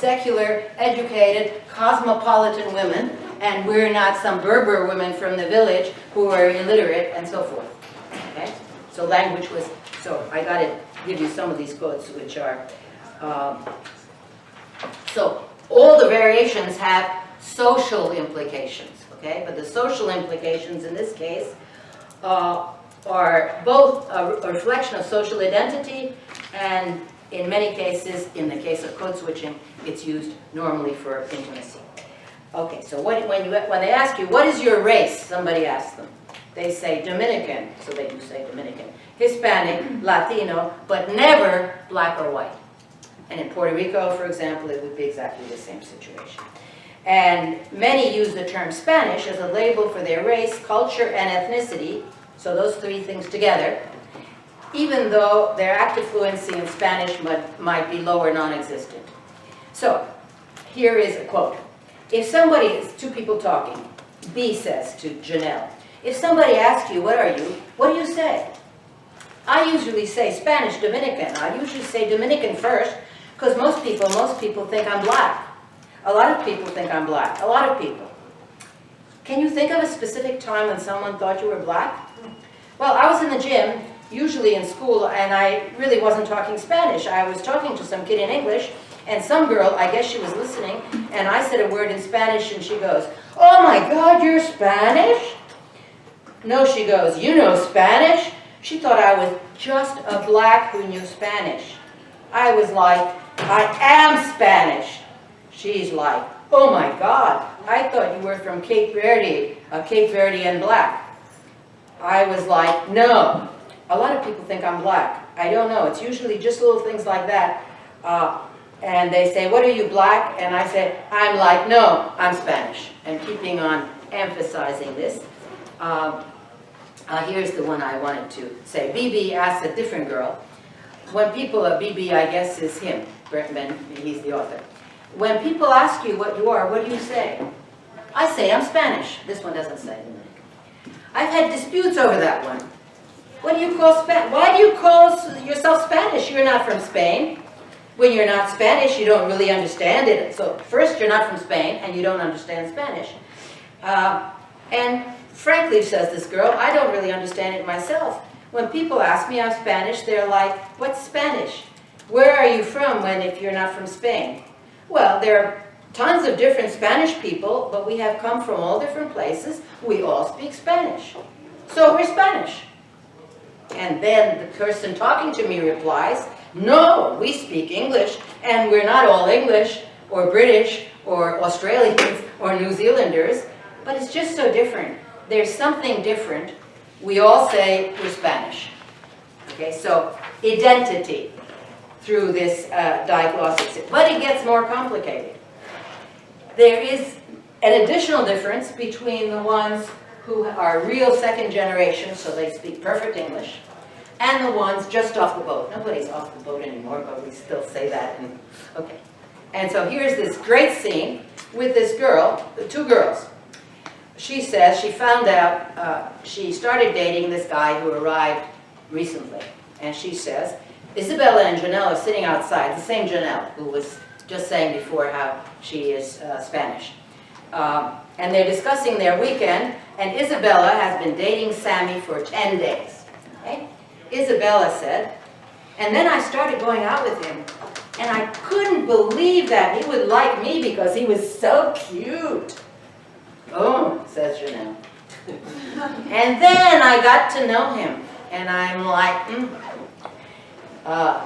secular, educated, cosmopolitan women, and we're not some Berber women from the village who are illiterate and so forth. Okay? So language was, so I got to give you some of these quotes which are, so all the variations have social implications, okay? But the social implications in this case are both a reflection of social identity, and in many cases, in the case of code switching, it's used normally for intimacy. Okay, so when they ask you, what is your race, somebody asks them. They say Dominican, so they do say Dominican, Hispanic, Latino, but never black or white. And in Puerto Rico, for example, it would be exactly the same situation. And many use the term Spanish as a label for their race, culture, and ethnicity, so those three things together, even though their active fluency in Spanish might be low or non-existent. So, here is a quote. If somebody, it's two people talking, B says to Janelle, if somebody asks you, what are you, what do you say? I usually say Spanish, Dominican. I usually say Dominican first, because most people think I'm black. A lot of people think I'm black, a lot of people. Can you think of a specific time when someone thought you were black? Well, I was in the gym, usually in school, and I really wasn't talking Spanish. I was talking to some kid in English, and some girl, I guess she was listening, and I said a word in Spanish, and she goes, oh my God, you're Spanish? No, she goes, you know Spanish? She thought I was just a black who knew Spanish. I was like, I am Spanish. She's like, oh my God, I thought you were from Cape Verde, Cape Verdean black. I was like, no. A lot of people think I'm black. I don't know. It's usually just little things like that. And they say, what are you, black? And I say, I'm like, no, I'm Spanish. And keeping on emphasizing this. Here's the one I wanted to say. BB asks a different girl. When people, BB I guess is him, Brentman, he's the author. When people ask you what you are, what do you say? I say I'm Spanish. This one doesn't say. I've had disputes over that one. What do you call Spanish? Why do you call yourself Spanish? You're not from Spain. When you're not Spanish, you don't really understand it. So first, you're not from Spain, and you don't understand Spanish. And frankly, says this girl, I don't really understand it myself. When people ask me I'm Spanish, they're like, what's Spanish? Where are you from if you're not from Spain? Well, there are tons of different Spanish people, but we have come from all different places. We all speak Spanish. So we're Spanish. And then the person talking to me replies, no, we speak English, and we're not all English, or British, or Australians, or New Zealanders, but it's just so different. There's something different. We all say we're Spanish. Okay, so identity through this diglossis. But it gets more complicated. There is an additional difference between the ones who are real second generation, so they speak perfect English, and the ones just off the boat. Nobody's off the boat anymore, but we still say that. Okay. And so here's this great scene with this girl, two girls. She says she found out, she started dating this guy who arrived recently. And she says, Isabella and Janelle are sitting outside, the same Janelle who was just saying before how she is Spanish. And they're discussing their weekend, and Isabella has been dating Sammy for 10 days. Okay? Isabella said, and then I started going out with him, and I couldn't believe that he would like me because he was so cute. Oh, says Janelle. And then I got to know him, and I'm like,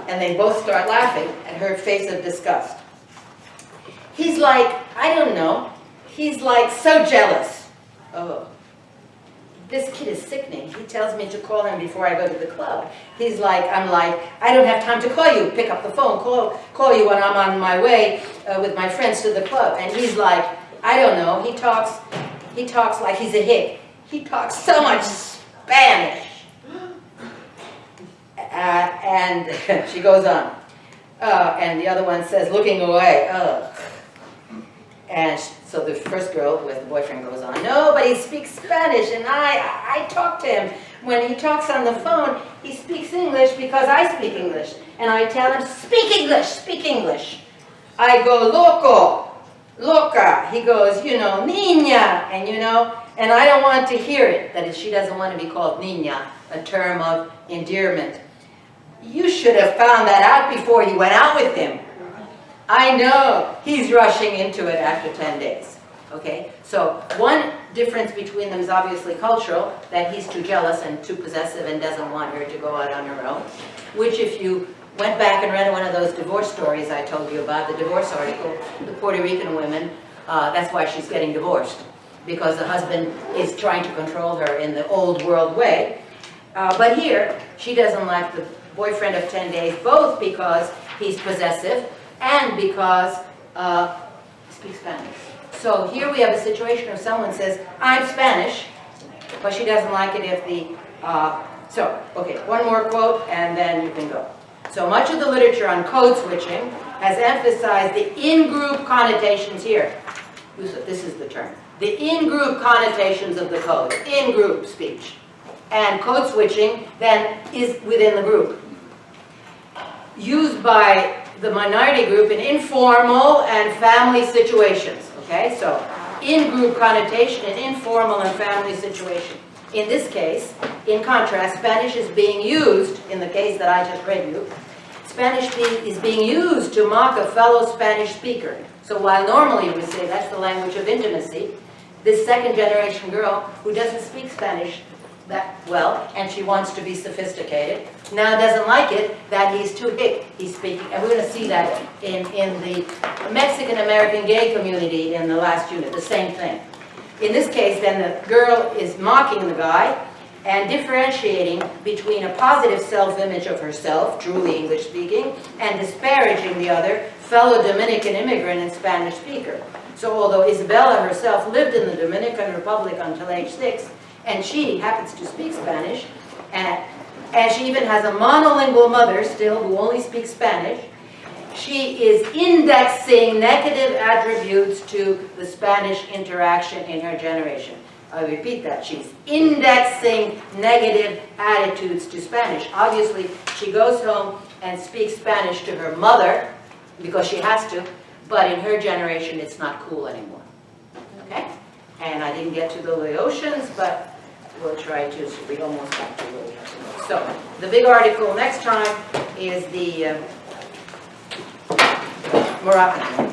and they both start laughing at her face of disgust. He's like, I don't know, he's like so jealous. Oh, this kid is sickening. He tells me to call him before I go to the club. He's like, I'm like, I don't have time to call you. Pick up the phone, call you when I'm on my way with my friends to the club. And he's like, I don't know, he talks like he's a hick. He talks so much Spanish. And she goes on. And the other one says, looking away, And so the first girl with the boyfriend goes on, no, but he speaks Spanish, and I talk to him. When he talks on the phone, he speaks English because I speak English. And I tell him, speak English, speak English. I go, loco, loca. He goes, niña, and I don't want to hear it. That is, she doesn't want to be called niña, a term of endearment. You should have found that out before you went out with him. I know he's rushing into it after 10 days. Okay, so one difference between them is obviously cultural, that he's too jealous and too possessive and doesn't want her to go out on her own, which if you went back and read one of those divorce stories I told you about, the divorce article, the Puerto Rican women, that's why she's getting divorced, because the husband is trying to control her in the old world way. But here, she doesn't like the boyfriend of 10 days, both because he's possessive and because he speaks Spanish. So here we have a situation where someone says, I'm Spanish, but she doesn't like it if the, okay, one more quote and then you can go. So much of the literature on code switching has emphasized the in-group connotations here. This is the term. The in-group connotations of the code, in-group speech. And code switching then is within the group. Used by the minority group in informal and family situations. Okay, so in-group connotation in informal and family situation. In this case, in contrast, Spanish is being used, in the case that I just read you, Spanish is being used to mock a fellow Spanish speaker. So while normally we say that's the language of intimacy, this second generation girl who doesn't speak Spanish that well, and she wants to be sophisticated, now doesn't like it that he's too hick, he's speaking. And we're going to see that in the Mexican-American gay community in the last unit, the same thing. In this case, then, the girl is mocking the guy and differentiating between a positive self-image of herself, truly English-speaking, and disparaging the other, fellow Dominican immigrant and Spanish speaker. So although Isabella herself lived in the Dominican Republic until age 6, and she happens to speak Spanish, and she even has a monolingual mother still who only speaks Spanish, she is indexing negative attributes to the Spanish interaction in her generation. I repeat that, she's indexing negative attitudes to Spanish. Obviously, she goes home and speaks Spanish to her mother, because she has to, but in her generation, it's not cool anymore. Okay? And I didn't get to the Laotians, but we'll try to, so we almost got to where we have to go. So, the big article next time is the Moroccan.